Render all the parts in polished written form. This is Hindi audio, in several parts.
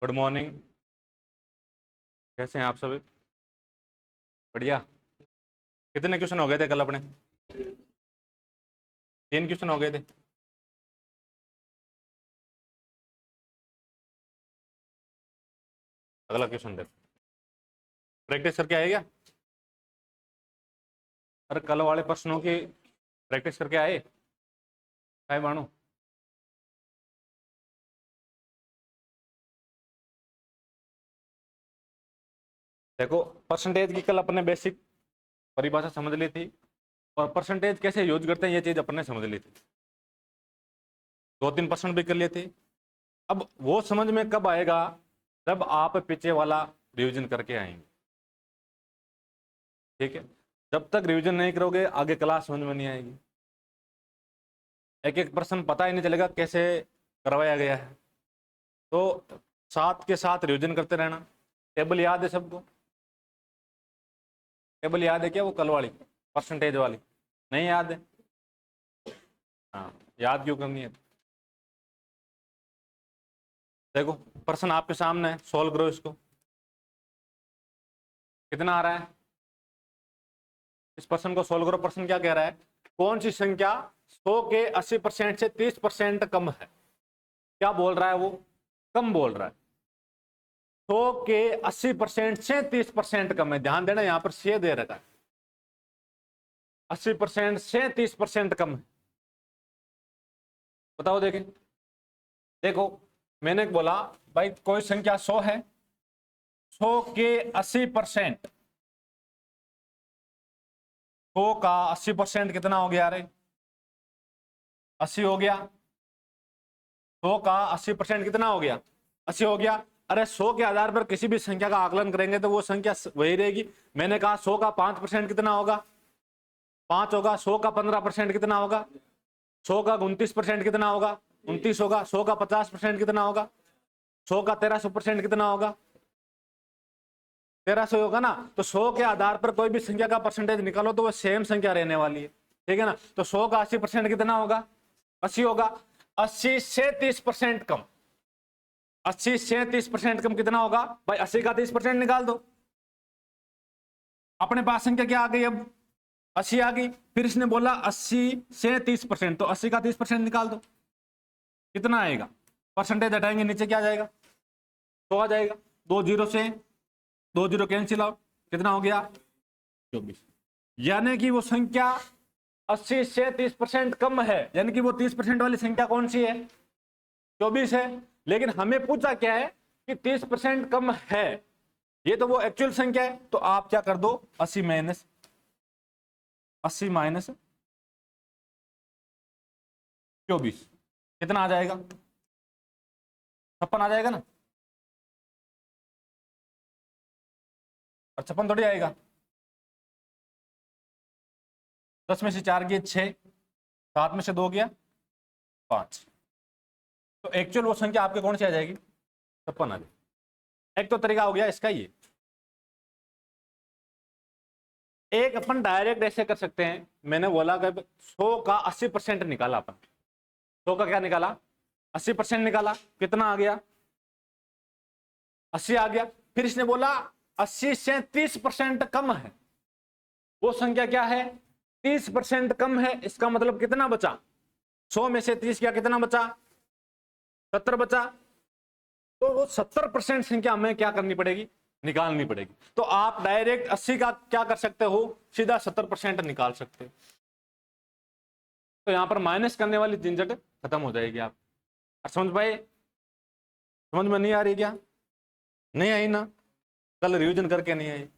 Good morning. कैसे हैं आप सभी? बढ़िया। कितने क्वेश्चन हो गए थे कल अपने? 3 क्वेश्चन हो गए थे। अगला क्वेश्चन देखो, प्रैक्टिस करके आए क्या? अरे कल वाले प्रश्नों की प्रैक्टिस करके आए? काय मानो। देखो, परसेंटेज की कल अपने बेसिक परिभाषा समझ ली थी और परसेंटेज कैसे यूज करते हैं ये चीज अपने समझ ली थी। 2-3% भी कर लिए थे। अब वो समझ में कब आएगा? जब आप पीछे वाला रिवीजन करके आएंगे। ठीक है, जब तक रिवीजन नहीं करोगे आगे क्लास समझ में नहीं आएगी। एक एक प्रश्न पता ही नहीं चलेगा कैसे करवाया गया है। तो साथ के साथ रिवीजन करते रहना। टेबल याद है सबको? टेबल याद है क्या वो कल वाली परसेंटेज वाली? नहीं याद है? हाँ, याद क्यों करनी है? देखो, प्रश्न आपके सामने है, सोल्व करो इसको। कितना आ रहा है? इस प्रश्न को सोल्व करो। प्रश्न क्या कह रहा है? कौन सी संख्या 100 के 80% से 30% कम है? क्या बोल रहा है वो? कम बोल रहा है। 100 के 80% से 30% कम है। ध्यान देना, यहां पर से दे रखा है। 80% से 30% कम है। बताओ देखें। देखो, मैंने बोला भाई कोई संख्या 100 है, 100 के 80%। 100 का 80% कितना हो गया? अरे 80 हो गया। 100 का 80% कितना हो गया? 80 हो गया। अरे 100 के आधार पर किसी भी संख्या का आकलन करेंगे तो वो संख्या वही रहेगी। मैंने कहा 100 का 5% कितना होगा? 5 होगा। 100 का 15% कितना होगा? 100 का 29% कितना होगा? 29 होगा। 100 का 50% कितना होगा? 100 का 1300% कितना होगा? 1300 होगा ना। तो 100 के आधार पर कोई भी संख्या का परसेंटेज निकालो तो वो सेम संख्या रहने वाली है। ठीक है ना। तो 100 का 80% कितना होगा? 80 होगा। 80 से 30% कम। 80 से 30% कम कितना होगा भाई? 80 का 30% निकाल दो। अपने पास संख्या क्या आ गई? अब 80 आ गई। फिर इसने बोला 80 से 30%, तो 80 का 30% निकाल दो। कितना आएगा? परसेंटेज हटाएंगे नीचे क्या आ जाएगा? 100 आ जाएगा। 2 जीरो से 2 जीरो कैंसिल आउट। कितना हो गया? 24। यानी कि वो संख्या 80 से 30% कम है। यानी कि वो 30% वाली संख्या कौन सी है? 24 है। लेकिन हमें पूछा क्या है कि 30% कम है। ये तो वो एक्चुअल संख्या है। तो आप क्या कर दो? 80 माइनस 24 कितना आ जाएगा? 56 आ जाएगा ना। और 56 थोड़ी आएगा। 10 में से 4 गए 6, 7 में से 2 गया 5। तो एक्चुअल वो संख्या आपके कौन सी आ जाएगी? 56 आ जाएगी। एक तो तरीका हो गया इसका ये। एक अपन डायरेक्ट ऐसे कर सकते हैं। मैंने बोला कि 100 का 80% निकाला अपन। 100 का क्या निकाला? 80% निकाला। कितना आ गया? 80 आ गया। फिर इसने बोला 80 से 30% कम है। वो संख्या क्या है? 30% कम है। इसका मतलब कितना बचा? 100 में से 30 क्या कितना बचा? 70 बचा। तो वो 70% संख्या हमें क्या करनी पड़ेगी? निकालनी पड़ेगी। तो आप डायरेक्ट 80 का क्या कर सकते हो? सीधा 70% निकाल सकते हो। तो यहां पर माइनस करने वाली झंझट खत्म हो जाएगी। आप समझ पाए? समझ में नहीं आ रही क्या? नहीं आई ना? कल रिवीजन करके नहीं आई?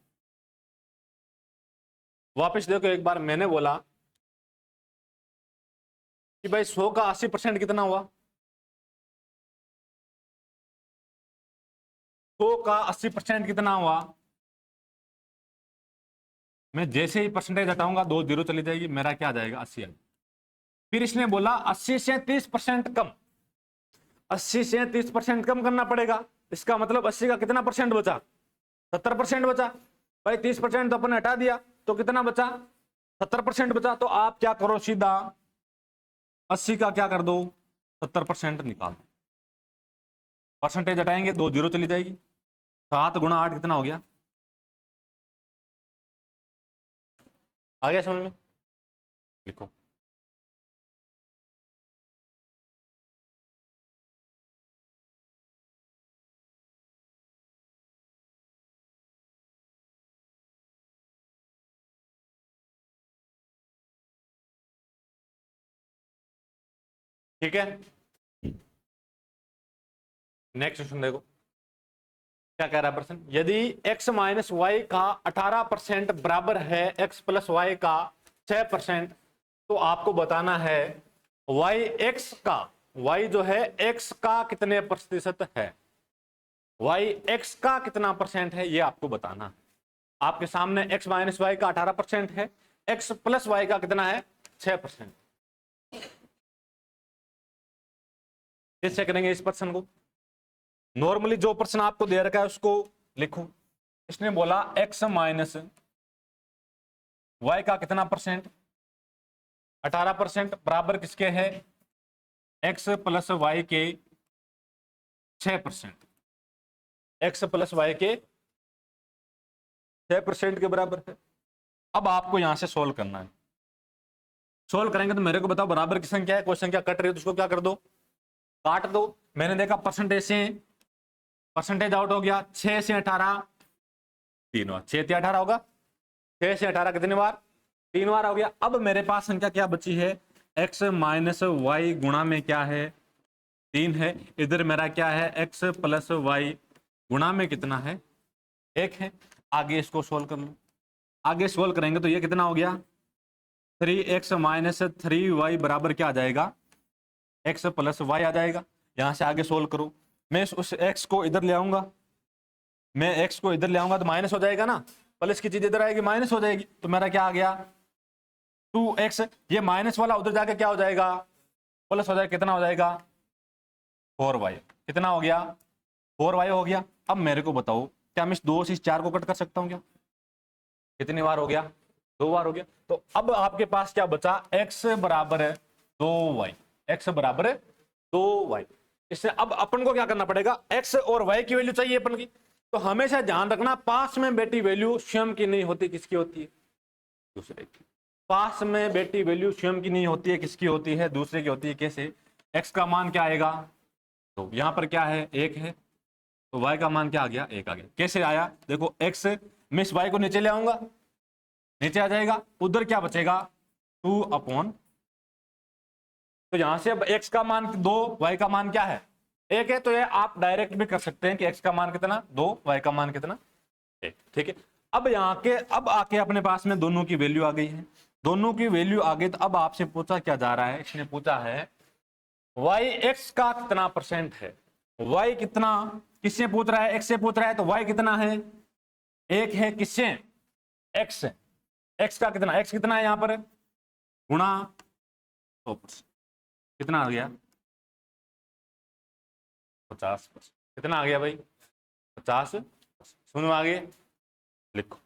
वापस देखो एक बार। मैंने बोला कि भाई 100 का 80% कितना हुआ? 100 का 80% कितना हुआ? मैं जैसे ही परसेंटेज हटाऊंगा 2 जीरो चली जाएगी, मेरा क्या आ जाएगा? 80 आ जाएगा। फिर इसने बोला 80 से 30% कम। 80 से 30% कम करना पड़ेगा। इसका मतलब 80 का कितना परसेंट बचा? 70% बचा। भाई 30% तो अपन हटा दिया, तो कितना बचा? 70% बचा। तो आप क्या करो? सीधा 80 का क्या कर दो? 70% निकाल दो। परसेंटेज हटाएंगे 2 जीरो चली जाएगी। 7 गुणा 8 कितना हो गया? आ गया समझ में? लिखो। ठीक है, नेक्स्ट क्वेश्चन देखो क्या कह रहा है प्रश्न। यदि x माइनस वाई का 18% बराबर है x प्लस वाई का 6%, तो आपको बताना है y x का, y जो है x का कितने प्रतिशत है, y x का कितना परसेंट है, ये आपको बताना है। आपके सामने x माइनस वाई का 18% है, x प्लस वाई का कितना है 6%। कैसे करेंगे इस प्रश्न को? नॉर्मली जो प्रश्न आपको दे रखा है उसको लिखो। इसने बोला x माइनस वाई का कितना परसेंट, 18% बराबर किसके है, x प्लस वाई के 6%, x प्लस वाई के 6% के बराबर है। अब आपको यहां से सोल्व करना है। सोल्व करेंगे तो मेरे को बताओ बराबर की संख्या है, कोई संख्या कट रही है तो उसको क्या कर दो, काट दो। मैंने देखा परसेंटेज से परसेंटेज आउट हो गया, 6 से 18 3 बार, 6 से 18 होगा, 6 से 18 कितनी बार, 3 बार हो गया। अब मेरे पास संख्या क्या बची है, x माइनस वाई गुणा में क्या है 3 है, इधर मेरा क्या है x प्लस वाई गुणा में कितना है 1 है। आगे इसको सोल्व कर लो। आगे सोल्व करेंगे तो ये कितना हो गया 3x माइनस 3y बराबर क्या आ जाएगा, x प्लस वाई आ जाएगा। यहां से आगे सोल्व करो। मैं उस x को इधर ले आऊंगा, मैं x को इधर ले आऊंगा तो माइनस हो जाएगा ना, प्लस की चीज इधर आएगी माइनस हो जाएगी, तो मेरा क्या आ गया 2x। ये माइनस वाला उधर जाके क्या हो जाएगा, प्लस हो जाएगा, कितना हो जाएगा 4y। कितना हो गया 4y हो गया। अब मेरे को बताओ क्या मैं इस 2 से इस 4 को कट कर सकता हूं क्या? कितनी बार हो गया, 2 बार हो गया। तो अब आपके पास क्या बचा, x बराबर है 2y, x बराबर है 2y। इससे अब अपन को क्या करना पड़ेगा, x और y की वैल्यू चाहिए अपन की। तो हमेशा ध्यान रखना पास में बेटी वैल्यू स्वयं की नहीं होती, किसकी होती है, दूसरे की। पास में बेटी वैल्यू स्वयं की नहीं होती है, किसकी होती है, दूसरे की होती है। कैसे, x का मान क्या आएगा, तो यहां पर क्या है 1 है, तो y का मान क्या आ गया 1 आ गया। कैसे आया देखो, x मैं इस y को नीचे ले आऊंगा, नीचे आ जाएगा, उधर क्या बचेगा 2/, तो यहां से अब x का मान 2, y का मान क्या है 1 है। तो ये आप डायरेक्ट भी कर सकते हैं कि x का मान कितना 2, y का मान कितना 1। ठीक है। अब यहाँ के अब आके अपने पास में दोनों की वैल्यू आ गई है, दोनों की वैल्यू आ गई। तो अब आपसे पूछा क्या जा रहा है, इसने पूछा है y x का कितना परसेंट है। y कितना, किससे पूछ रहा है, x से पूछ रहा है, तो y कितना है 1 है, किससे x, x का कितना, x कितना है यहां पर गुणा 100%, कितना आ गया 50%। कितना आ गया भाई 50%। सुनो आगे लिखो।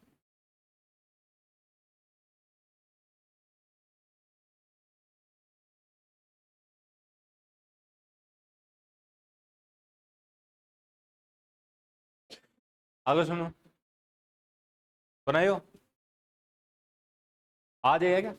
आगे सुनो, बनाइयो, आ जाएगा क्या?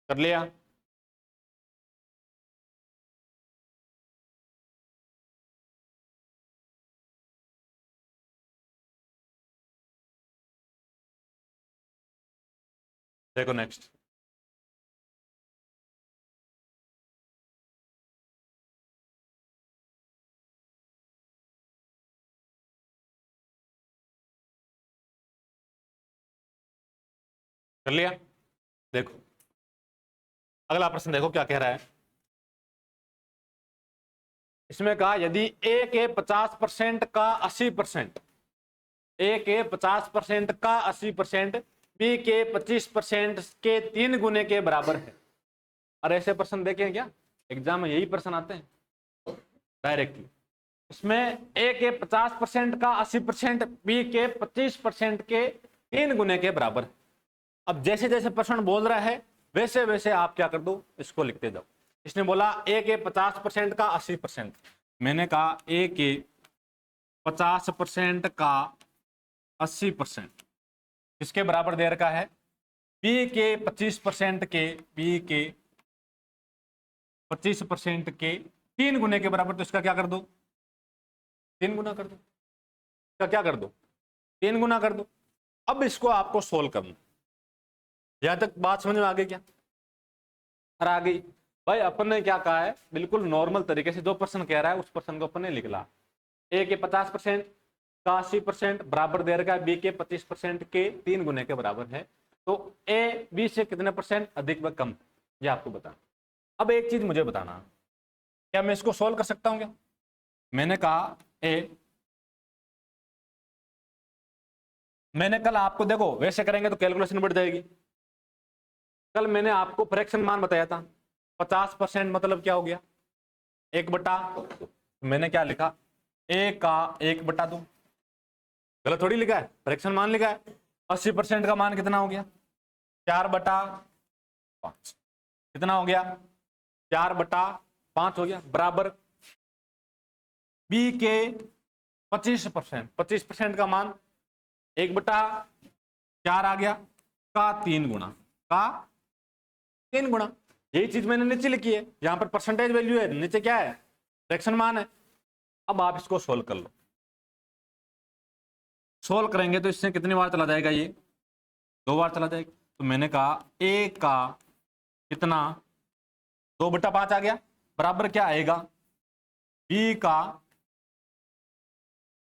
कर लिया? देखो नेक्स्ट, कर लिया। देखो अगला प्रश्न देखो क्या कह रहा है। इसमें कहा यदि ए के 50% का 80%, ए के 50% का 80% बी के 25% के 3 गुने के बराबर है। और ऐसे प्रश्न देखे हैं क्या एग्जाम में? यही प्रश्न आते हैं डायरेक्टली। इसमें ए के 50% का 80% बी के 25% के 3 गुने के बराबर है। अब जैसे जैसे प्रश्न बोल रहा है वैसे वैसे आप क्या कर दो, इसको लिखते जाओ। इसने बोला ए के 50% का 80%, मैंने कहा ए के 50% का 80% किसके बराबर दे रखा है? बी के 25% के, बी के 25% के 3 गुने के बराबर। तो इसका क्या कर दो? 3 गुना कर दो। इसका क्या कर दो? 3 गुना कर दो। अब इसको आपको सोल्व करना। यहां तक बात समझ में आ गई क्या? और आ गई भाई। अपन ने क्या कहा है, बिल्कुल नॉर्मल तरीके से जो प्रश्न कह रहा है उस प्रश्न को अपन ने लिख ला। ए के 50% का 80% बराबर दे रखा है बी के 25% के 3 गुने के बराबर है। तो ए बी से कितने परसेंट अधिक व कम, ये आपको बताना। अब एक चीज मुझे बताना, क्या मैं इसको सोल्व कर सकता हूं क्या? मैंने कहा ए, मैंने कल आपको, देखो वैसे करेंगे तो कैलकुलेशन बढ़ जाएगी। कल मैंने आपको फ्रैक्शन मान बताया था 50% मतलब क्या हो गया? 1/, मैंने क्या लिखा? ए का 1/2। गलत थोड़ी लिखा है, फ्रैक्शन मान लिखा है। 80% का मान कितना हो गया? 4/5। कितना हो गया? 4/5 हो गया। बराबर बी के 25% का मान 1/4 आ गया का 3 गुना, का 3 गुना। यही चीज मैंने नीचे लिखी है। यहां पर परसेंटेज वैल्यू है, नीचे क्या है? फ्रैक्शन मान है। अब आप इसको सोल्व कर लो। सोल्व करेंगे तो इससे कितनी बार चला जाएगा? ये 2 बार चला जाएगा। तो मैंने कहा ए का कितना 2/5 आ गया, बराबर क्या आएगा? बी का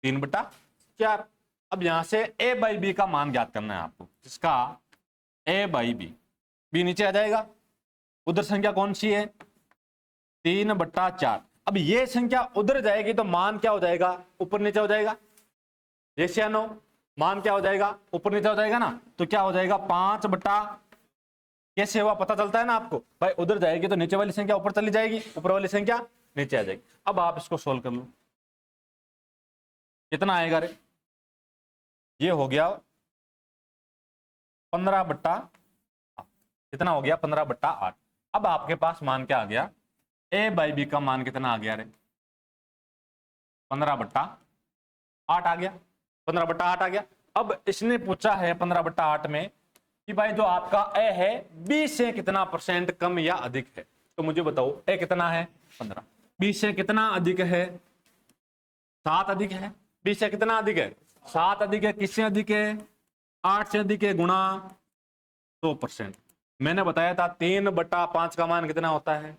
3/4। अब यहां से ए बाई बी का मान ज्ञात करना है आपको, जिसका ए बाई बी। बी नीचे आ जाएगा। उधर संख्या कौन सी है? 3/4। अब ये संख्या उधर जाएगी तो मान क्या हो जाएगा? ऊपर नीचे हो जाएगा। यस या नो? मान क्या हो जाएगा? ऊपर नीचे हो जाएगा ना। तो क्या हो जाएगा? 5/, कैसे हुआ पता चलता है ना आपको भाई। उधर जाएगी तो नीचे वाली संख्या ऊपर चली जाएगी, ऊपर वाली संख्या नीचे आ जाएगी। अब आप इसको सोल्व कर लो, कितना आएगा रे? ये हो गया 15/8। कितना हो गया? 15/8। अब आपके पास मान क्या आ गया? ए बाई बी का मान कितना आ गया रे? 15/8 आ गया। 15/8 आ गया। अब इसने पूछा है 15/8 में कि भाई जो आपका ए है बी से कितना परसेंट कम या अधिक है। तो मुझे बताओ ए कितना है? 15। बी से कितना अधिक है? 7 अधिक है। बी से कितना अधिक है? 7 अधिक है। किससे अधिक है? 8 से अधिक है, गुणा 100%। मैंने बताया था 3/5 का मान कितना होता है?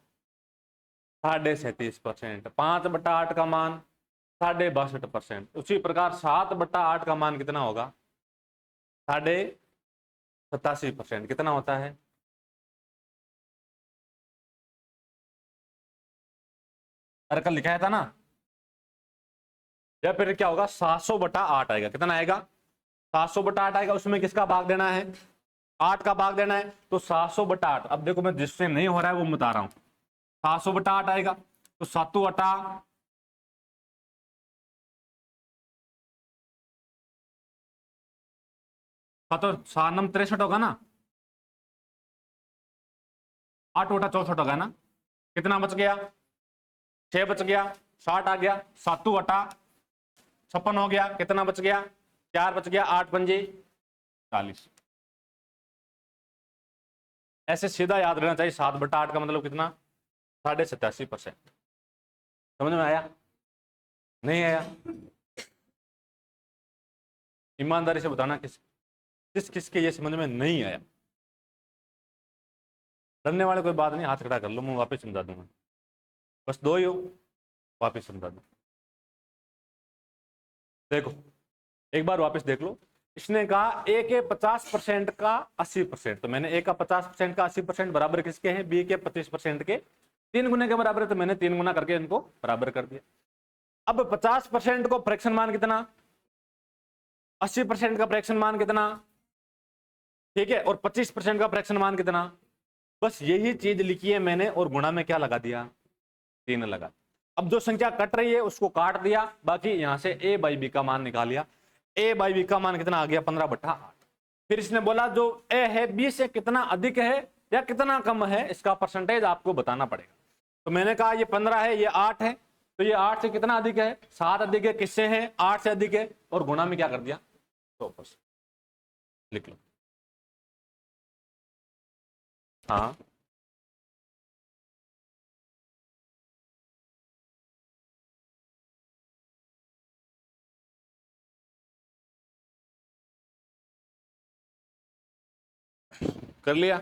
37.5%। 5/8 का मान 62.5%। उसी प्रकार 7/8 का मान कितना होगा? 87.5%। कितना होता है? अरे कल लिखाया था ना। या फिर क्या होगा? 700/8 आएगा। कितना आएगा? 700/8 आएगा। उसमें किसका भाग देना है? 8 का भाग देना है। तो 700/8। अब देखो मैं जिससे नहीं हो रहा है वो बता रहा हूं। 700/8 आएगा तो 7/8 तो 7×9 = 63 होगा ना। 8/64 होगा ना। कितना बच गया? 6 बच गया। 60 आ गया। 7/8 56 हो गया। कितना बच गया? 4 बच गया। 8×5 = 40। ऐसे सीधा याद रहना चाहिए। 7/8 का मतलब कितना? 87.5%। समझ में आया? नहीं आया? ईमानदारी से बताना किस किसके ये समझ में नहीं आया। डरने वाले कोई बात नहीं, हाथ खड़ा कर लो, मैं वापस समझा दूंगा। बस 2 ही हो, वापस समझा दूं। देखो एक बार वापस देख लो। इसने कहा ए के 50% का 80%, तो मैंने ए का 50% का 80% बराबर किसके हैं, बी के 25% के 3 गुने के बराबर है, तो मैंने 3 गुना करके इनको बराबर कर दिया। अब 50% को फ्रैक्शन मान कितना, 80% का फ्रैक्शन मान कितना, ठीक है, और 25% का फ्रैक्शन मान कितना, बस यही चीज लिखी है मैंने, और गुणा में क्या लगा दिया, 3 लगा। अब जो संख्या कट रही है उसको काट दिया, बाकी यहां से ए बाई बी का मान निकाल लिया। ए बाई बी का मान कितना आ गया, 15/8। फिर इसने बोला जो ए है बी से कितना अधिक है या कितना कम है, इसका परसेंटेज आपको बताना पड़ेगा। तो मैंने कहा ये 15 है, ये 8 है, तो ये 8 से कितना अधिक है, 7 अधिक है, किससे है, 8 से अधिक है, और गुणा में क्या कर दिया, 100%। लिख लो। हाँ, कर लिया।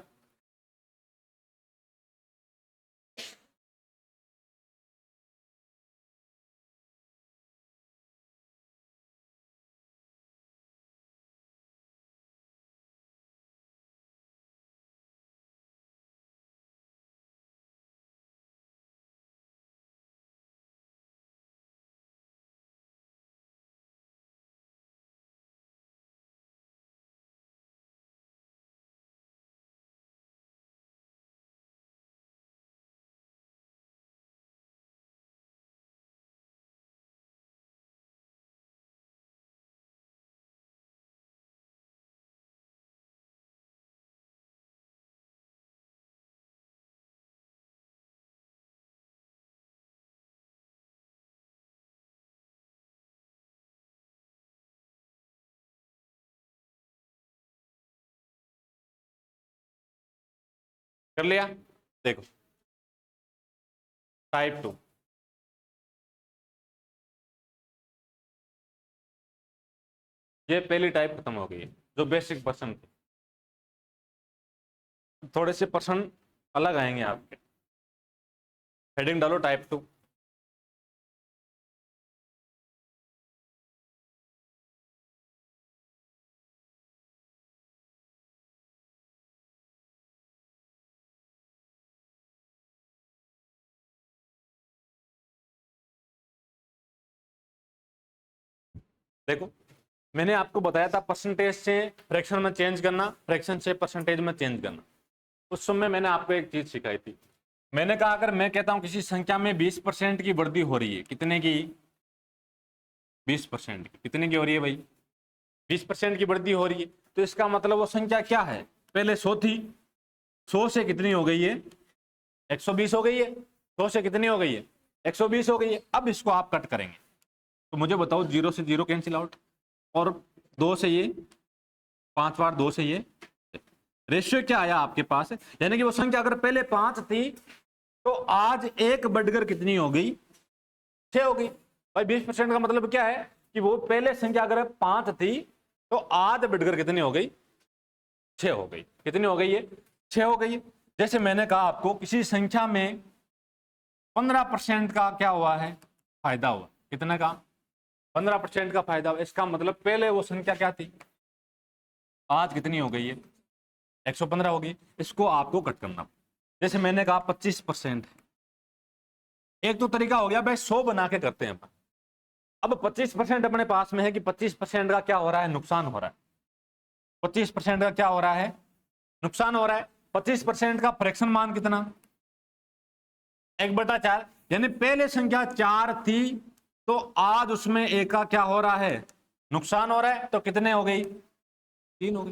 कर लिया। देखो टाइप 2, ये पहली टाइप खत्म हो गई है, जो बेसिक पर्सन थी। थोड़े से पर्सन अलग आएंगे आपके। हेडिंग डालो टाइप 2। देखो मैंने आपको बताया था परसेंटेज से फ्रैक्शन में चेंज करना, फ्रैक्शन से परसेंटेज में चेंज करना। उस समय मैंने आपको एक चीज सिखाई थी। मैंने कहा अगर मैं कहता हूं किसी संख्या में 20% की वृद्धि हो रही है, कितने की, 20% की, कितने की हो रही है भाई, 20% की वृद्धि हो रही है, तो इसका मतलब वो संख्या क्या है, पहले 100 थी, 100 से कितनी हो गई है, 120 हो गई है, 100 से कितनी हो गई है, 120 हो गई है। अब इसको आप कट करेंगे तो मुझे बताओ, 0 से 0 कैंसिल आउट, और 2 से ये, 5 बार 2 से ये, रेशियो क्या आया आपके पास, यानी कि वो संख्या अगर पहले 5 थी तो आज 1 बढ़कर कितनी हो गई, 6 हो गई। भाई 20% का मतलब क्या है कि वो पहले संख्या अगर 5 थी तो आज बढ़कर कितनी हो गई, 6 हो गई। कितनी हो गई है, 6 हो गई। जैसे मैंने कहा आपको किसी संख्या में 15% का क्या हुआ है, फायदा हुआ, कितने का, 15% का फायदा हुआ। इसका मतलब पहले वो संख्या क्या थी, आज कितनी हो गई है, 115 होगी। इसको आपको कट करना। जैसे मैंने कहा 25%, एक तो तरीका हो गया भाई 100 बना के करते हैं अपन। अब 25% अपने पास में है कि 25% का क्या हो रहा है, नुकसान हो रहा है। 25% का क्या हो रहा है, नुकसान हो रहा है। 25% का फ्रैक्शन मान कितना, 1/4, यानी पहले संख्या 4 थी तो आज उसमें 1 का क्या हो रहा है, नुकसान हो रहा है। तो कितने हो गई, 3 हो गई।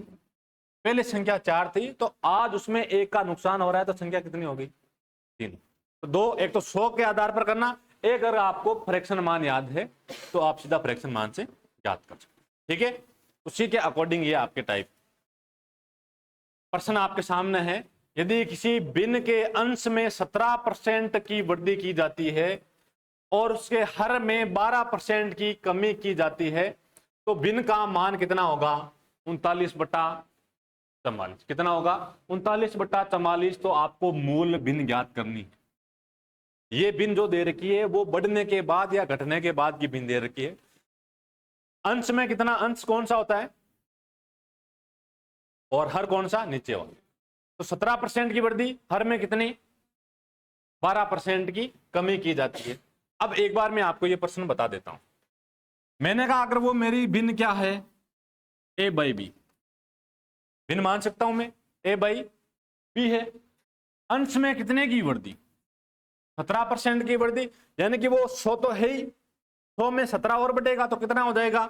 पहले संख्या 4 थी तो आज उसमें 1 का नुकसान हो रहा है, तो संख्या कितनी हो गई, 3। तो दो, एक तो 100 के आधार पर करना, एक अगर आपको फ्रैक्शन मान याद है तो आप सीधा फ्रैक्शन मान से याद कर सकते। ठीक है, उसी के अकॉर्डिंग ये आपके टाइप प्रश्न आपके सामने है। यदि किसी भिन्न के अंश में 17% की वृद्धि की जाती है और उसके हर में 12% की कमी की जाती है तो भिन्न का मान कितना होगा, 39/44। कितना होगा, 39/44। तो आपको मूल भिन्न ज्ञात करनी है। ये भिन्न जो दे रखी है वो बढ़ने के बाद या घटने के बाद की भिन्न दे रखी है। अंश में कितना, अंश कौन सा होता है, और हर कौन सा, नीचे वाला। तो 17% की वृद्धि, हर में कितनी, 12% की कमी की जाती है। अब एक बार मैं आपको ये प्रश्न बता देता हूं। मैंने कहा अगर वो मेरी भिन्न क्या है, ए बाई बी, भिन्न मान सकता हूं मैं, ए बाई बी है। अंश में कितने की वृद्धि, 17% की वृद्धि, यानी कि वो 100 तो है ही, 100 में 17 और बढ़ेगा तो कितना हो जाएगा,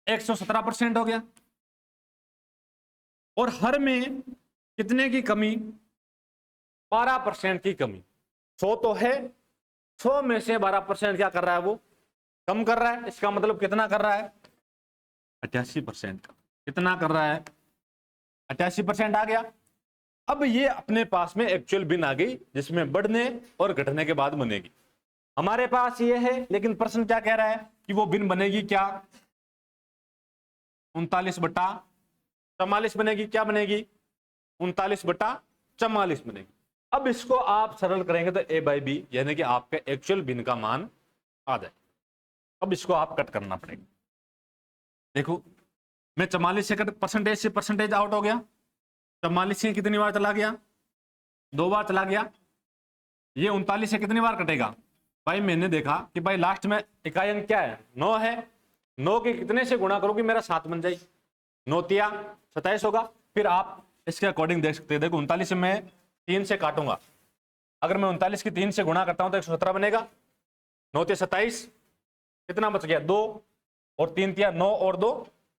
117% हो गया। और हर में कितने की कमी, 12% की कमी। 100 तो है, 100 में से 12% क्या कर रहा है, वो कम कर रहा है। इसका मतलब कितना कर रहा है, 88% का। कितना कर रहा है, 88% आ गया। अब ये अपने पास में एक्चुअल बिन आ गई, जिसमें बढ़ने और घटने के बाद बनेगी। हमारे पास ये है, लेकिन प्रश्न क्या कह रहा है कि वो बिन बनेगी क्या, 39/44 बनेगी। क्या बनेगी, 39/44 बनेगी। अब इसको आप सरल करेंगे तो ए बाई बी, यानी कि आपके एक्चुअल बिन का मान आ जाए। अब इसको आप कट करना पड़ेगा। देखो, मैं 44 से परसेंटेज से परसेंटेज आउट हो गया। 44 से कितनी बार चला गया, 2 बार चला गया। ये 39 से कितनी बार कटेगा भाई, मैंने देखा कि भाई लास्ट में इकाई अंक क्या है, 9 है। 9 के कितने से गुणा करोगे मेरा 7 बन जाएगी, 9 तिया 27 होगा। फिर आप इसके अकॉर्डिंग देख सकते हैं। देखो 39 में 3 से काटूंगा, अगर मैं 39 की 3 से गुणा करता हूं तो 117 बनेगा। 9 तिया 27, कितना बच गया, 2, और 3 तिया 9 और 2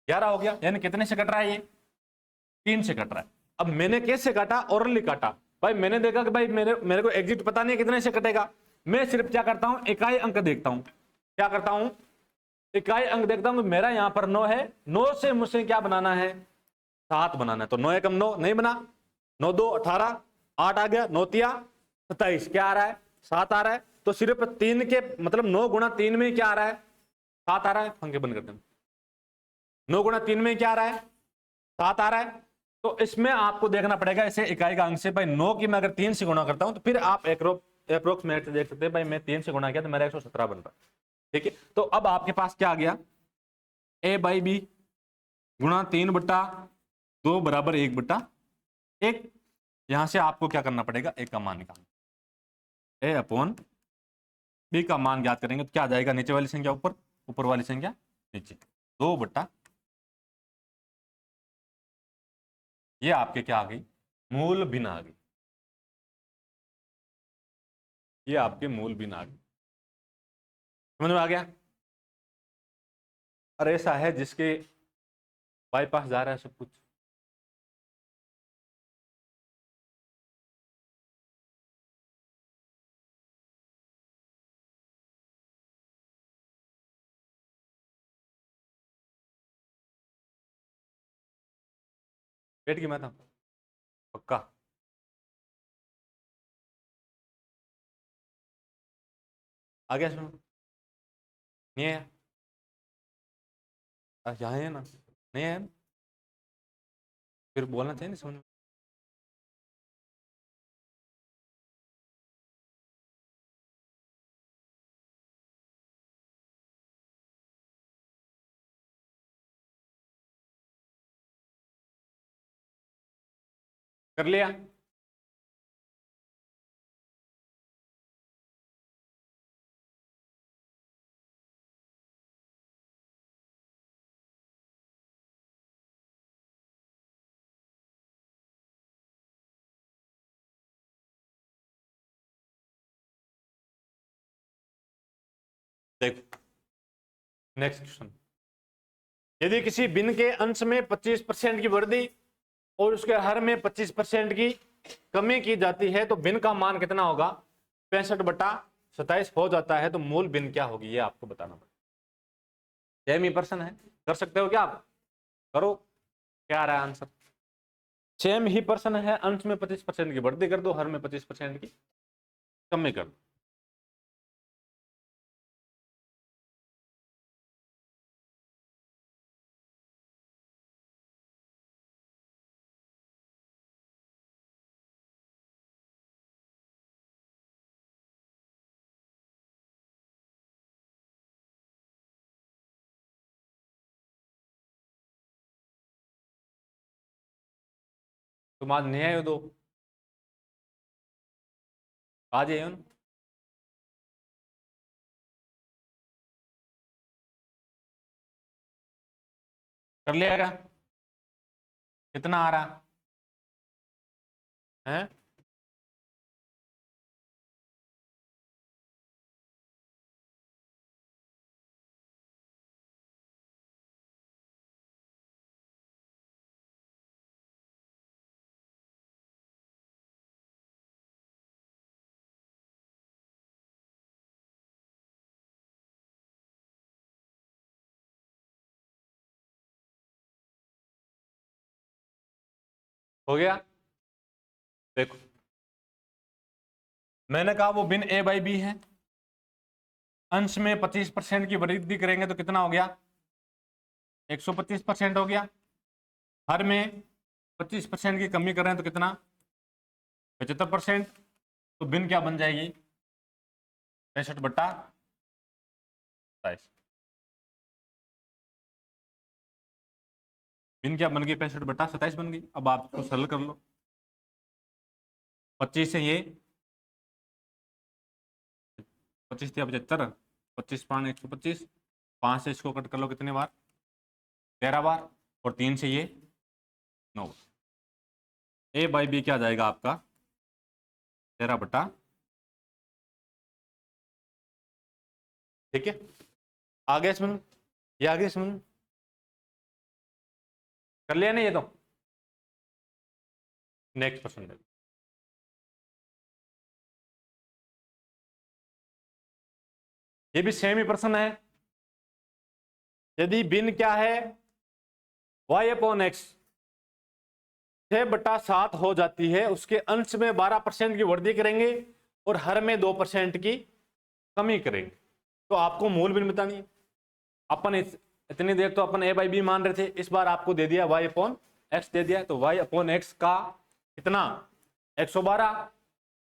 11 हो गया। यानी कितने से कट रहा है, ये 3 से कट रहा है। अब मैंने कैसे काटा, ओरली काटा। भाई मैंने देखा कि भाई मेरे को एग्जिट पता नहीं है कितने से कटेगा। मैं सिर्फ क्या करता हूं, इकाई अंक देखता हूं। क्या करता हूं, इकाई अंक देखता हूं। मेरा यहां पर 9 है, 9 से मुझसे क्या बनाना है, 7 बनाना है। तो 9 एकम 9 नहीं बना, 9 2 18, 8 आ गया, 9 तिया 27, क्या आ रहा है, 7 आ रहा है। तो सिर्फ 3 के मतलब 9 गुणा 3 में क्या आ रहा है, 7 आ रहा है। पंखे बंद कर दें, 9 गुणा 3 में क्या आ रहा है, 7 आ रहा है। तो इसमें आपको देखना पड़ेगा इसे इकाई का अंक से। भाई 9 की मैं अगर 3 से गुणा करता हूं तो फिर आप अप्रोक्सीमेट देख सकते हैं। भाई मैं 3 से गुणा किया तो मेरा 117 बन रहा है। ठीक है, तो अब आपके पास क्या आ गया, ए बाई बी गुणा 3/2 बराबर 1/1। यहां से आपको क्या करना पड़ेगा, ए का मान निकालना, ए अपॉन बी का मान ज्ञात करेंगे तो क्या आ जाएगा, नीचे वाली संख्या ऊपर, ऊपर वाली संख्या नीचे, 2/, ये आपके क्या आ गई, मूल भिन्न आ गई। ये आपके मूल भिन्न आ गई। समझ में आ गया। और ऐसा है जिसके बाईपास जा रहा है सब कुछ। पेट की मैं था पक्का। आ गया सुनो, नहीं है, यहाँ है ना, नहीं है ना? फिर बोलना चाहिए ना, समझ में। कर लिया। देखो नेक्स्ट क्वेश्चन, यदि किसी भिन्न के अंश में 25% की वृद्धि और उसके हर में 25% की कमी की जाती है तो भिन्न का मान कितना होगा, 65/27 हो जाता है। तो मूल भिन्न क्या होगी, ये आपको बताना पड़ेगा। सेम ही प्रश्न है, कर सकते हो क्या आप, करो, क्या आ रहा है आंसर। सेम ही प्रश्न है, अंश में 25% की वृद्धि कर दो, हर में 25% की कमी कर दो। तुम आज नहीं आए हो? दो आ जाइए ना। कर लिया क्या? कितना आ रहा है? हो गया? देखो, मैंने कहा वो बिन ए बाई बी है, अंश में 25% की वृद्धि करेंगे तो कितना हो गया? 125% हो गया। हर में 25% की कमी कर रहे हैं तो कितना? 75%। तो बिन क्या बन जाएगी? 65/27। बिन क्या बन गई? 65/27 बन गई। अब आप इसको सरल कर लो। 25 से ये 25 या 75, 25 125, 5 से इसको कट कर लो कितने बार? 13 बार। और 3 से ये 9 बार। ए बाई बी क्या आ जाएगा आपका? 13/, ठीक है। आगे समझ, ये आगे समझ, कर लिया नहीं ये तो? नेक्स्ट क्वेश्चन देखो। ये भी सेम ही प्रश्न है। यदि बिन क्या है? y/x 6/7 हो जाती है, उसके अंश में 12% की वृद्धि करेंगे और हर में 2% की कमी करेंगे, तो आपको मूल बिन बतानी है। अपन इतनी देर तो अपन ए बाई बी मान रहे थे, इस बार आपको दे दिया y/x दे दिया, तो y/x का कितना? 112।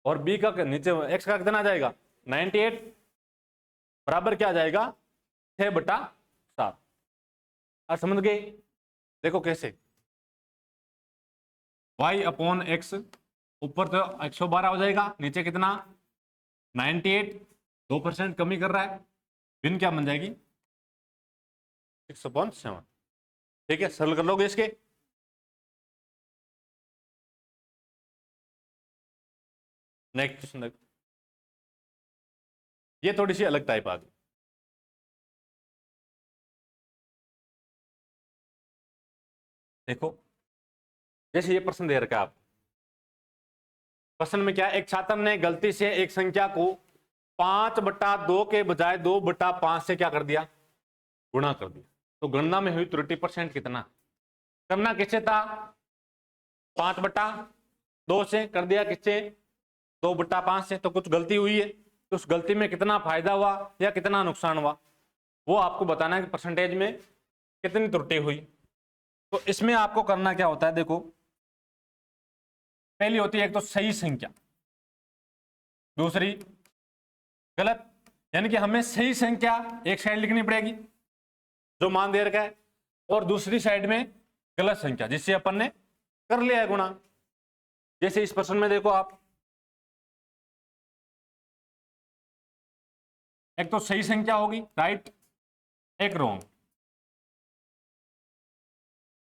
और b का नीचे x का कितना आ जाएगा? 98 बराबर क्या आ जाएगा? 6/7। अब समझ गए? देखो कैसे, y/x ऊपर तो 112 हो जाएगा, नीचे कितना? 98, 2% कमी कर रहा है, बिन क्या बन जाएगी? 6/7। ठीक है, सरल कर लोगे इसके। नेक्स्ट क्वेश्चन देखो, ये थोड़ी सी अलग टाइप आ गई। देखो, जैसे ये प्रश्न दे रखा है आप, प्रश्न में क्या है? एक छात्र ने गलती से एक संख्या को 5/2 के बजाय 2/5 से क्या कर दिया? गुणा कर दिया। तो गणना में हुई त्रुटि परसेंट कितना? करना किससे था? 5/2 से कर दिया, किससे? 2/5 से। तो कुछ गलती हुई है, तो उस गलती में कितना फायदा हुआ या कितना नुकसान हुआ, वो आपको बताना है कि परसेंटेज में कितनी त्रुटि हुई। तो इसमें आपको करना क्या होता है? देखो, पहली होती है एक तो सही संख्या, दूसरी गलत, यानी कि हमें सही संख्या एक साइड लिखनी पड़ेगी जो मान दे रखा है, और दूसरी साइड में गलत संख्या जिससे अपन ने कर लिया है गुणा। जैसे इस प्रश्न में देखो आप, एक तो सही संख्या होगी राइट, एक रॉन्ग।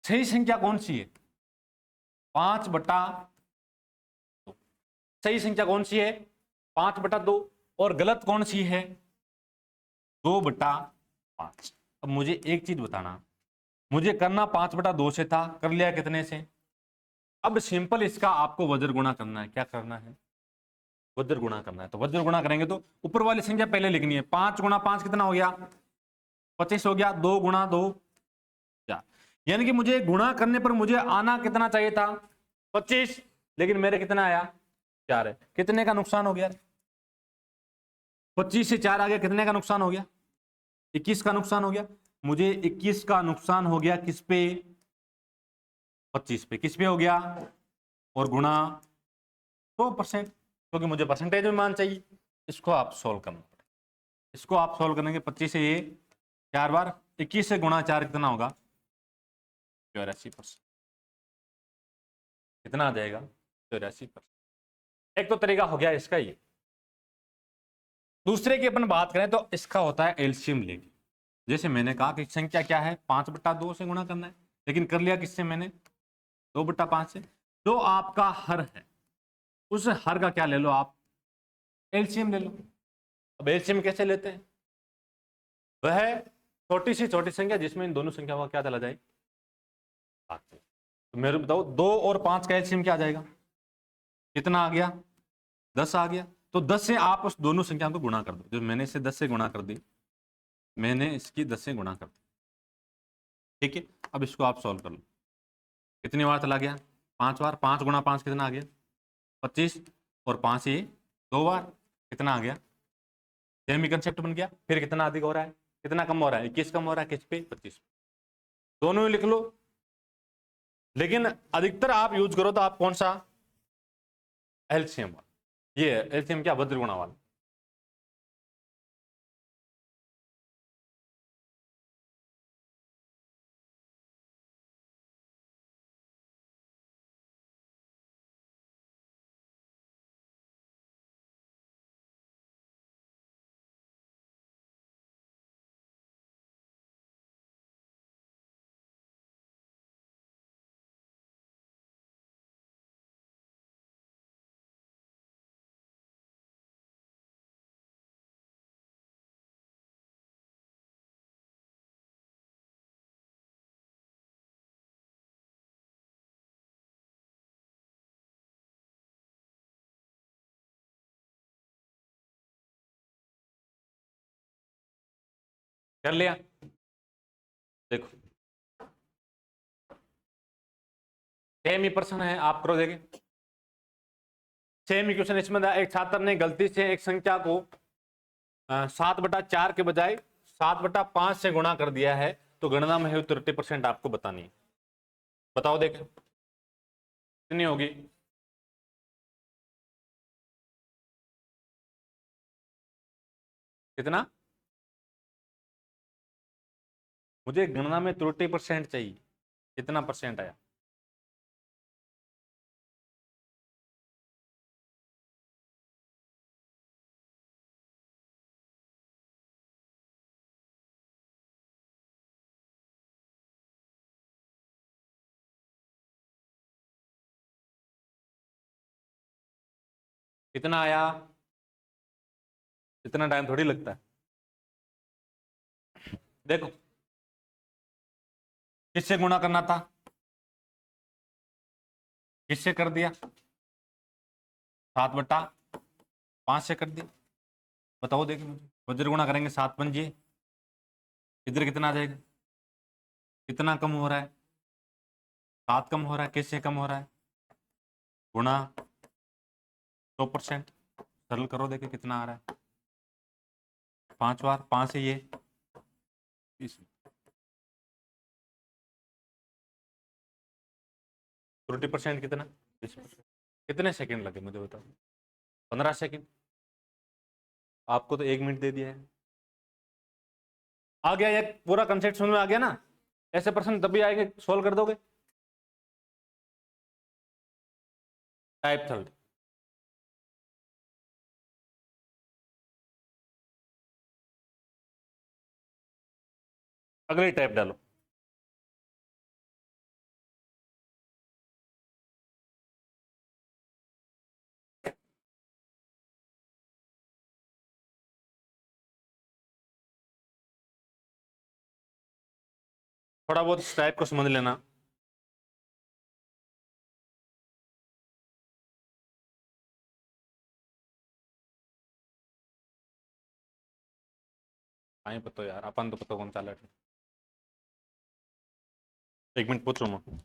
सही संख्या कौन सी है? 5/2। सही संख्या कौन सी है? 5/2। और गलत कौन सी है? 2/5। अब मुझे एक चीज बताना, मुझे करना 5/2 से था, कर लिया कितने से? अब सिंपल इसका आपको वज्र गुणा करना है। क्या करना है? वज्र गुणा करना है। तो वज्र गुणा करेंगे तो ऊपर वाली संख्या पहले लिखनी है। 5 × 5 कितना हो गया? 25 हो गया। 2 × 2 4। यानी कि मुझे गुणा करने पर मुझे आना कितना चाहिए था? 25, लेकिन मेरे कितना आया? 4 है। कितने का नुकसान हो गया? 25 से 4 आ गया, कितने का नुकसान हो गया? 21 का नुकसान हो गया। मुझे 21 का नुकसान हो गया किस पे? 25 पे। किस पे हो गया? और गुणा 100%, क्योंकि मुझे परसेंटेज में मान चाहिए। इसको आप सोल्व करना पड़ेगा। इसको आप सोल्व करेंगे, 25 से ये 4 बार, 21 से गुणा 4 कितना होगा? 84%। कितना आ जाएगा 84%। एक तो तरीका हो गया इसका ये। दूसरे की अपन बात करें तो इसका होता है एलसीएम लेके। जैसे मैंने कहा कि संख्या क्या है 5/2 से गुणा करना है, लेकिन कर लिया किससे मैंने 2/5 से। जो आपका हर है उस हर का क्या ले लो आप एलसीएम ले लो। अब एलसीएम कैसे लेते हैं, वह छोटी सी छोटी संख्या जिसमें इन दोनों संख्याओं का क्या चला जाए भाग जाए। तो मेरे बताओ 2 और 5 का एलसीएम क्या आ जाएगा, कितना आ गया 10 आ गया। तो 10 से आप उस दोनों संख्या को गुणा कर दो। जो मैंने इसे 10 से गुणा कर दी, मैंने इसकी 10 से गुणा कर दी, ठीक है। अब इसको आप सॉल्व कर लो, कितनी बार चला गया 5 बार। 5 गुणा 5 कितना आ गया 25, और 5 ये 2 बार कितना आ गया, सेम ही कंसेप्ट बन गया। फिर कितना अधिक हो रहा है, कितना कम हो रहा है 21 कम हो रहा है किस पे 25, दोनों ही लिख लो। लेकिन अधिकतर आप यूज करो तो आप कौन सा एलसीएम, ये एलसीएम क्या वज्र गुणा वाला। कर लिया, देखो सेम ही प्रश्न है, आप करो देखें। सेम इक्वेशन इसमें एक छात्र ने गलती से एक संख्या को 7/4 के बजाय 7/5 से गुणा कर दिया है, तो गणना में 30% आपको बतानी है। बताओ देखें कितनी होगी। कितना, मुझे गणना में 30% चाहिए, कितना परसेंट आया। कितना आया, इतना टाइम थोड़ी लगता है। देखो किससे गुणा करना था, किससे कर दिया 7/5 से कर दिया। बताओ देखो मुझे, वज्र गुणा करेंगे 7×5, इधर कितना आ जाएगा, कितना कम हो रहा है 7 कम हो रहा है, किससे कम हो रहा है गुणा 100%। सरल करो देखे कितना आ रहा है 5 बार 5 है ये 30% कितना 20%। कितने सेकंड लगे मुझे बताओ, 15 सेकंड। आपको तो 1 मिनट दे दिया है। आ गया, ये पूरा कंसेप्ट समझ में आ गया ना। ऐसे प्रश्न तभी आएंगे सोल्व कर दोगे। टाइप थर्ड, अगली टाइप डालो। थोड़ा बहुत इस टाइप को समझ लेना। आई पतो यार, अपन तो पतो कौन चाले। 1 मिनट पूछ रहा हूँ।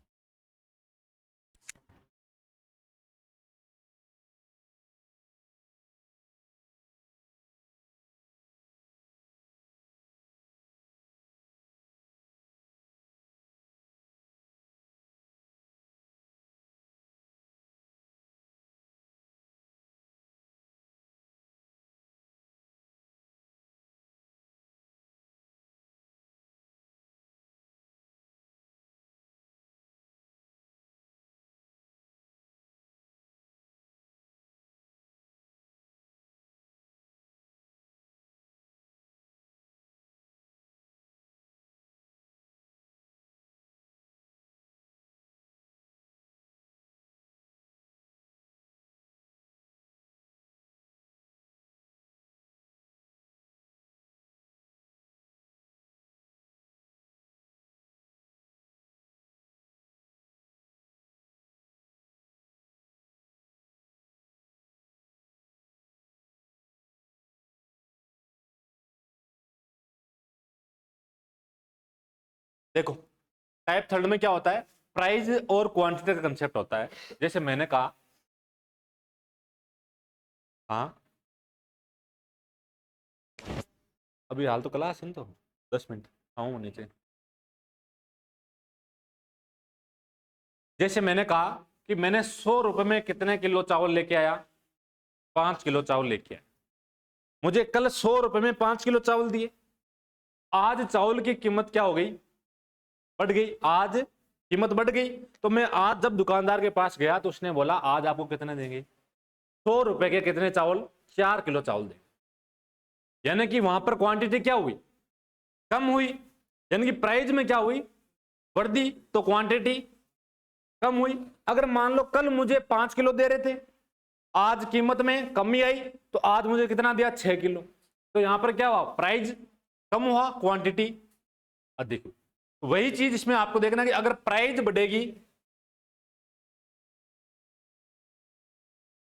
देखो टाइप थर्ड में क्या होता है, प्राइस और क्वांटिटी का कंसेप्ट होता है। जैसे मैंने कहा, हाँ अभी हाल तो क्लास है तो 10 मिनट आऊँ नीचे। जैसे मैंने कहा कि मैंने 100 रुपए में कितने किलो चावल लेके आया, 5 किलो चावल लेके आया। मुझे कल 100 रुपए में 5 किलो चावल दिए। आज चावल की कीमत क्या हो गई, बढ़ गई। आज कीमत बढ़ गई तो मैं आज जब दुकानदार के पास गया तो उसने बोला आज आपको कितने देंगे, 100 रुपए के कितने चावल, 4 किलो चावल देंगे। यानी कि वहां पर क्वांटिटी क्या हुई, कम हुई। यानी कि प्राइस में क्या हुई, बढ़ी, तो क्वांटिटी कम हुई। अगर मान लो कल मुझे 5 किलो दे रहे थे, आज कीमत में कमी आई तो आज मुझे कितना दिया, 6 किलो। तो यहां पर क्या हुआ, प्राइस कम हुआ, क्वांटिटी अधिक हुई। वही चीज इसमें आपको देखना कि अगर प्राइस बढ़ेगी,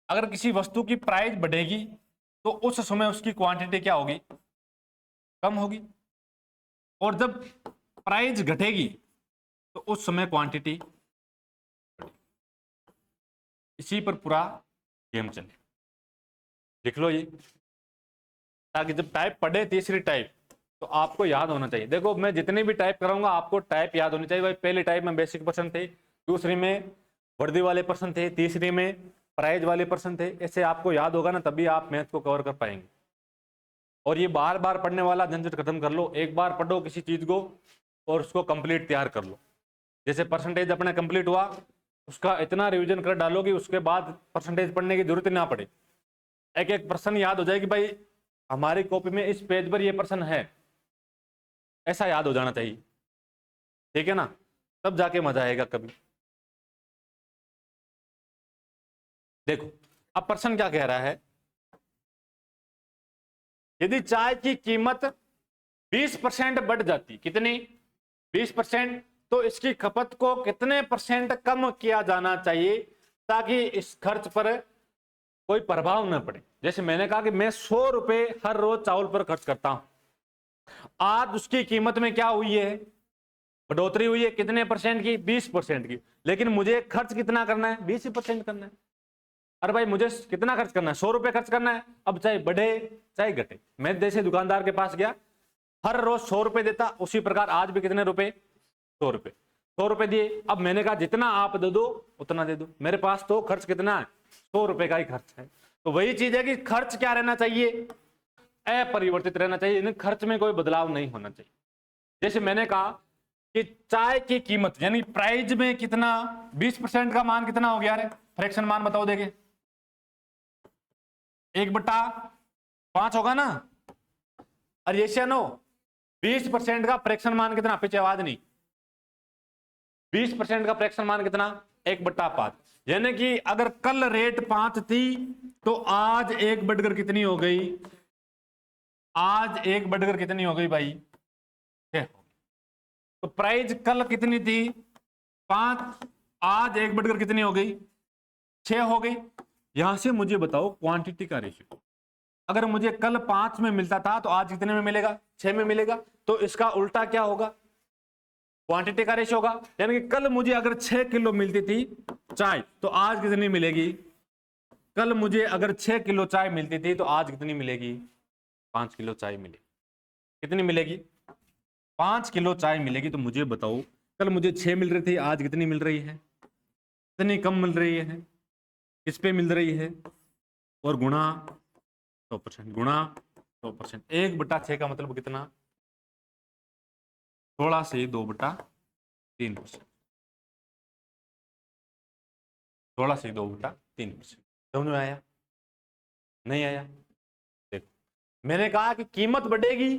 अगर किसी वस्तु की प्राइस बढ़ेगी तो उस समय उसकी क्वांटिटी क्या होगी, कम होगी। और जब प्राइस घटेगी तो उस समय क्वांटिटी, इसी पर पूरा गेम चले। लिख लो ये, ताकि जब टाइप पढ़े तीसरी टाइप तो आपको याद होना चाहिए। देखो मैं जितनी भी टाइप कराऊंगा आपको टाइप याद होनी चाहिए भाई। पहली टाइप में बेसिक प्रश्न थे, दूसरी में वर्दी वाले प्रश्न थे, तीसरी में प्राइज वाले प्रश्न थे। ऐसे आपको याद होगा ना, तभी आप मैथ को कवर कर पाएंगे। और ये बार बार पढ़ने वाला झंझट खत्म कर लो। एक बार पढ़ो किसी चीज को और उसको कंप्लीट तैयार कर लो। जैसे परसेंटेज अपने कंप्लीट हुआ, उसका इतना रिवीजन कर डालो कि उसके बाद परसेंटेज पढ़ने की जरूरत ना पड़े। एक एक प्रश्न याद हो जाए कि भाई हमारी कॉपी में इस पेज पर ये प्रश्न है, ऐसा याद हो जाना चाहिए। ठीक है ना, तब जाके मजा आएगा कभी। देखो अब प्रश्न क्या कह रहा है, यदि चाय की कीमत 20% बढ़ जाती, कितनी, 20%, तो इसकी खपत को कितने % कम किया जाना चाहिए ताकि इस खर्च पर कोई प्रभाव न पड़े। जैसे मैंने कहा कि मैं 100 रुपए हर रोज चावल पर खर्च करता हूं, आज उसकी कीमत में क्या हुई है, बढ़ोतरी हुई है, कितने % की, 20% की। लेकिन मुझे खर्च कितना करना है, 20% करना है। अरे भाई मुझे कितना खर्च करना है, 100 रुपए खर्च करना है। अब चाहे बढ़े चाहे घटे, मैं जैसे दुकानदार के पास गया, हर रोज 100 रुपए देता, उसी प्रकार आज भी कितने रुपए, 100 रुपए। 100 रुपए दिए। अब मैंने कहा जितना आप दे दो उतना दे दो, मेरे पास तो खर्च कितना है, 100 रुपए का ही खर्च है। तो वही चीज है कि खर्च क्या रहना चाहिए, अपरिवर्तित रहना चाहिए, खर्च में कोई बदलाव नहीं होना चाहिए। जैसे मैंने कहा कि चाय की कीमत यानी प्राइस में कितना, 20% का मान कितना हो गया रे, फ्रैक्शन मान बताओ देखे, 1/5 होगा ना। और ये नो 20% का फ्रैक्शन मान कितना, पीछे आवाज नहीं, 20% का फ्रैक्शन मान कितना, 1/5। यानी कि अगर कल रेट 5 थी तो आज 1 बढ़कर कितनी हो गई, आज 1 बढ़कर कितनी हो गई भाई, 6। तो प्राइस कल कितनी थी, 5, आज 1 बढ़कर कितनी हो गई, 6 हो गई। यहां से मुझे बताओ क्वांटिटी का रेशियो, अगर मुझे कल 5 में मिलता था तो आज कितने में मिलेगा, 6 में मिलेगा। तो इसका उल्टा क्या होगा, क्वांटिटी का रेशियो होगा। यानी कि कल मुझे अगर 6 किलो मिलती थी चाय तो आज कितनी मिलेगी, कल मुझे अगर 6 किलो चाय मिलती थी तो आज कितनी मिलेगी, 5 किलो चाय मिलेगी। कितनी मिलेगी, 5 किलो चाय मिलेगी। तो मुझे बताओ कल मुझे 6 मिल रही थी, आज कितनी मिल रही है, कितनी कम मिल रही है, किस पे मिल रही है, और गुणा 100%, गुणा 100%। 1/6 का मतलब कितना, 16 से 2/3%, 16 से 2/3%। समझ में आया, नहीं आया। देखो मैंने कहा कि कीमत बढ़ेगी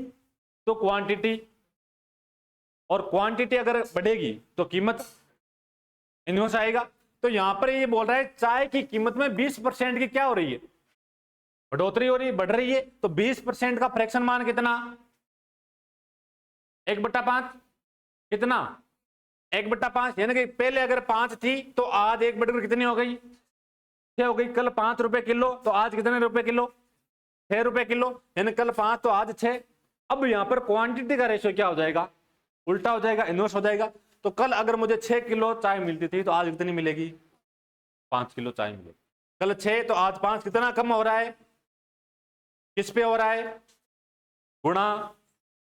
तो क्वांटिटी, और क्वांटिटी अगर बढ़ेगी तो कीमत इनवर्स आएगा। तो यहां पर ये बोल रहा है चाय की कीमत में 20% की क्या हो रही है, बढ़ोतरी हो रही है, बढ़ रही है। तो 20% का फ्रैक्शन मान कितना, 1/5, कितना, 1/5। यानी कि पहले अगर 5 थी तो आज 1 बढ़कर कितनी हो गई, 6 हो गई। कल 5 रुपए किलो तो आज कितने रुपए किलो, 6 रुपए किलो। यानी कल 5 तो आज 6। अब यहां पर क्वांटिटी का रेशियो क्या हो जाएगा, उल्टा हो जाएगा, इनवर्स हो जाएगा। तो कल अगर मुझे 6 किलो चाय मिलती थी तो आज कितनी मिलेगी? 5 किलो चाय मिलेगी। कल 6 तो आज 5, कितना कम हो रहा है? किस पे हो रहा है? गुणा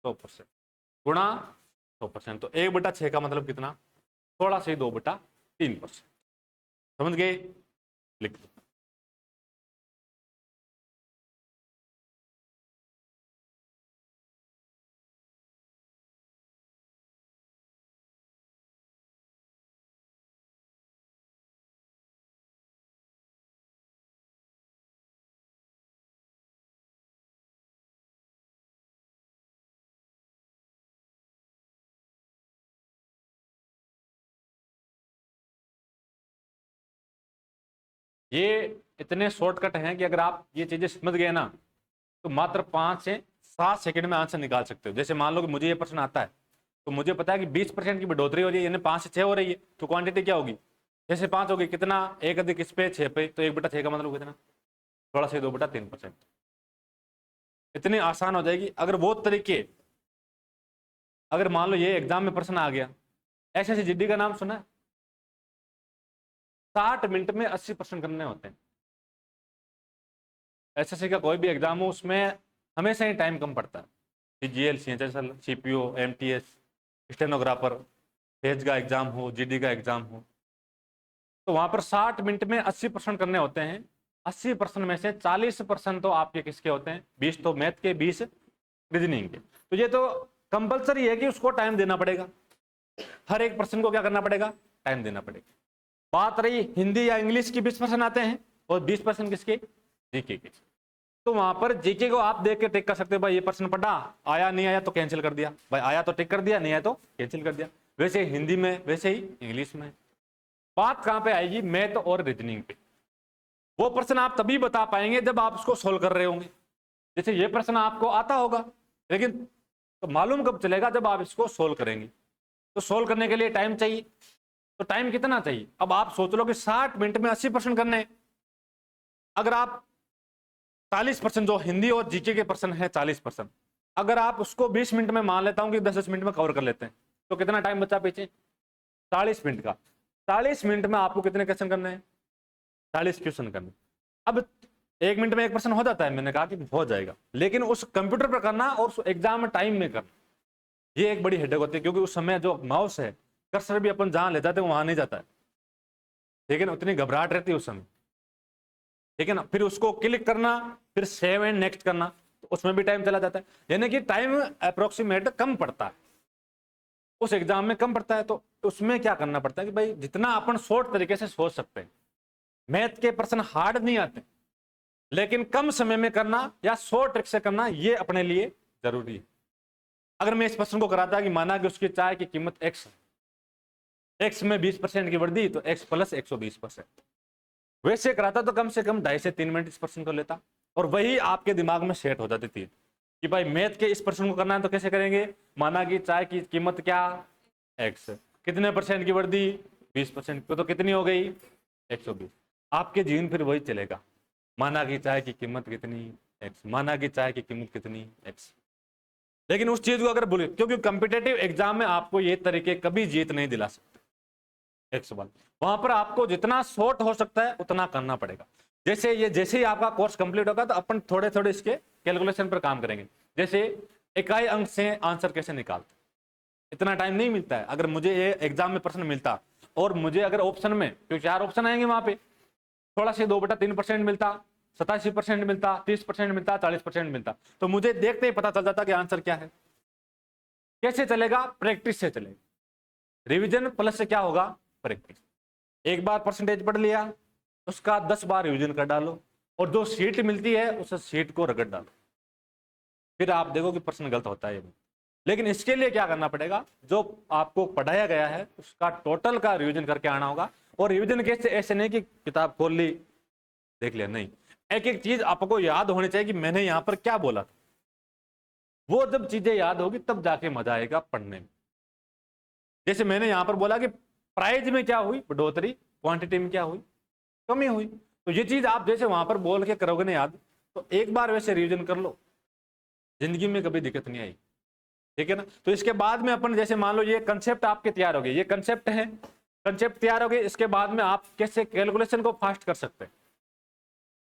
100%, गुणा 100%। तो 1/6 का मतलब कितना? थोड़ा से 2/3%। समझ गए? लिख दो। ये इतने शॉर्टकट हैं कि अगर आप ये चीजें समझ गए ना तो मात्र 5 से 7 सेकंड में आंसर निकाल सकते हो। जैसे मान लो कि मुझे ये प्रश्न आता है तो मुझे पता है कि 20% की बढ़ोतरी हो रही है, यानी 5 से 6 हो रही है, तो क्वांटिटी क्या होगी? 6 से 5 होगी, कितना? 1 अधिक इस पे 6 पे, तो 1/6 का मतलब कितना? थोड़ा से 2/3%। इतनी आसान हो जाएगी। अगर वो तरीके, अगर मान लो ये एग्जाम में प्रश्न आ गया, ऐसे जीडी का नाम सुना है? 60 मिनट में 80 प्रश्न करने होते हैं। एसएससी का कोई भी एग्जाम हो उसमें हमेशा ही टाइम कम पड़ता है। CGL, CHSL, CPO, MTS, stenographer, page का एग्जाम हो, जीडी का एग्जाम हो, तो वहां पर 60 मिनट में 80 प्रश्न करने होते हैं। 80% में से 40% तो आपके किसके होते हैं? 20 तो मैथ के, 20 रीजनिंग के। तो ये तो कंपलसरी है कि उसको टाइम देना पड़ेगा, हर एक पर्सन को क्या करना पड़ेगा? टाइम देना पड़ेगा। बात रही हिंदी या इंग्लिश की, 20% आते हैं और 20% किसके? जीके के। तो वहां पर जीके को आप देख के टिक कर सकते हो, भाई ये प्रश्न पढ़ा, आया नहीं आया तो कैंसिल कर दिया, भाई आया तो टिक कर दिया, नहीं आया तो कैंसिल कर दिया। वैसे हिंदी में, वैसे ही इंग्लिश में। बात कहां पे आएगी? मैथ और रीजनिंग पे। वो प्रश्न आप तभी बता पाएंगे जब आप उसको सोल्व कर रहे होंगे। जैसे ये प्रश्न आपको आता होगा, लेकिन तो मालूम कब चलेगा? जब आप इसको सोल्व करेंगे। तो सोल्व करने के लिए टाइम चाहिए, तो टाइम कितना चाहिए? अब आप सोच लो कि 60 मिनट में 80% करने, अगर आप 40% जो हिंदी और जीके के प्रश्न है 40%, अगर आप उसको 20 मिनट में मान लेता हूं कि 10-10 मिनट में कवर कर लेते हैं, तो कितना टाइम बचा पीछे? 40 मिनट का। 40 मिनट में आपको कितने क्वेश्चन करने हैं? 40 क्वेश्चन करने। अब 1 मिनट में एक प्रश्न हो जाता है, मैंने कहा कि हो जाएगा, लेकिन उस कंप्यूटर पर करना और उस एग्जाम में टाइम में करना, ये एक बड़ी हेडेक होती है। क्योंकि उस समय जो माउस है, कर्सर भी अपन जहां ले जाते हैं वहां नहीं जाता है, लेकिन उतनी घबराहट रहती है उस समय, ठीक है ना। फिर उसको क्लिक करना, फिर सेव एंड नेक्स्ट करना, तो उसमें भी टाइम चला जाता है। यानी कि टाइम अप्रोक्सीमेट कम पड़ता है, उस एग्जाम में कम पड़ता है। तो उसमें क्या करना पड़ता है कि भाई जितना अपन शॉर्ट तरीके से सोच सकते हैं। मैथ के प्रश्न हार्ड नहीं आते, लेकिन कम समय में करना या शॉर्ट ट्रिक से करना, ये अपने लिए जरूरी है। अगर मैं इस प्रश्न को कराता कि माना कि उसकी चाय की कीमत एक्स है, एक्स में 20% की वृद्धि, तो एक्स प्लस 120%। वैसे कराता तो कम से कम 2.5 से 3 मिनट इस प्रश्न को लेता, और वही आपके दिमाग में सेट हो जाती थी कि भाई मैथ के इस प्रश्न को करना है तो कैसे करेंगे? माना कि चाय की कीमत क्या? एक्स, कितने परसेंट की वृद्धि? 20%, तो कितनी हो गई? 120। आपके जीवन फिर वही चलेगा, माना कि चाय की कीमत कितनी? एक्स, माना कि चाय की कीमत कितनी? एक्स। लेकिन उस चीज को अगर बोले, क्योंकि कॉम्पिटेटिव एग्जाम में आपको ये तरीके कभी जीत नहीं दिला सकते। एक सवाल वहां पर आपको जितना शॉर्ट हो सकता है उतना करना पड़ेगा। जैसे ही आपका कोर्स कंप्लीट होगा तो अपन थोड़े थोड़े इसके कैलकुलेशन पर काम करेंगे। जैसे इकाई अंक से आंसर कैसे निकालते, इतना टाइम नहीं मिलता है। अगर मुझे ये एग्जाम में प्रश्न मिलता और मुझे अगर ऑप्शन में, क्योंकि 4 ऑप्शन आएंगे वहां पे, थोड़ा से 2/3% मिलता, 87% मिलता, 30% मिलता, 40% मिलता, तो मुझे देखते ही पता चल जाता कि आंसर क्या है। कैसे चलेगा? प्रैक्टिस से चलेगा। रिवीजन प्लस से क्या होगा? प्रैक्टिस। एक बार परसेंटेज पढ़ लिया, उसका 10 बार रिवीजन कर डालो, और जो सीट मिलती है उस सीट को रगड़ डालो, फिर आप देखो कि प्रश्न गलत होता है। लेकिन इसके लिए क्या करना पड़ेगा? जो आपको पढ़ाया गया है उसका टोटल का रिवीजन करके आना होगा। और रिवीजन कैसे? ऐसे नहीं कि किताब खोल ली देख लिया, नहीं, एक एक चीज आपको याद होनी चाहिए कि मैंने यहां पर क्या बोला था। वो जब चीजें याद होगी तब जाके मजा आएगा पढ़ने में। जैसे मैंने यहां पर बोला कि प्राइस में क्या हुई? बढ़ोतरी। क्वांटिटी में क्या हुई? कमी हुई। तो ये चीज आप जैसे वहां पर बोल के करोगे ना याद, तो एक बार वैसे रिवीजन कर लो, जिंदगी में कभी दिक्कत नहीं आई। ठीक है ना। तो इसके बाद में अपन जैसे मान लो ये कंसेप्ट आपके तैयार हो गए, ये कंसेप्ट है, कंसेप्ट तैयार हो गए, इसके बाद में आप कैसे कैलकुलेशन को फास्ट कर सकते हैं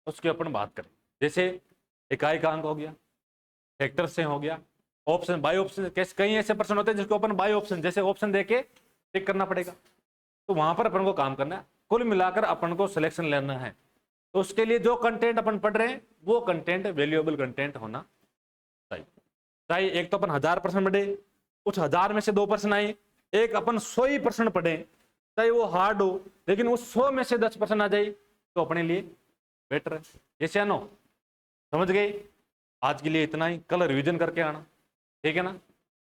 उसकी अपन बात करें। जैसे इकाई का अंक हो गया, फैक्टर से हो गया, ऑप्शन बाय ऑप्शन, कैसे कई ऐसे प्रश्न होते हैं जिसको अपन बाय ऑप्शन, जैसे ऑप्शन देके टिक करना पड़ेगा, तो वहां पर अपन को काम करना है। कुल मिलाकर अपन को सिलेक्शन लेना है, तो उसके लिए जो कंटेंट अपन पढ़ रहे हैं वो कंटेंट वैल्यूएबल कंटेंट होना चाहिए। चाहे एक तो अपन 1000 प्रश्न पढ़े, उस 1000 में से 2 प्रश्न आए, एक अपन 100 ही प्रश्न पढ़े, चाहे वो हार्ड हो, लेकिन उस 100 में से 10 प्रश्न आ जाए तो अपने लिए बेटर है। यस या नो, समझ गए। आज के लिए इतना ही, कल रिवीजन करके आना, ठीक है ना।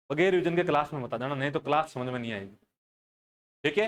बगैर रिवीजन के क्लास में बता देना, नहीं तो क्लास समझ में नहीं आएगी, ठीक है।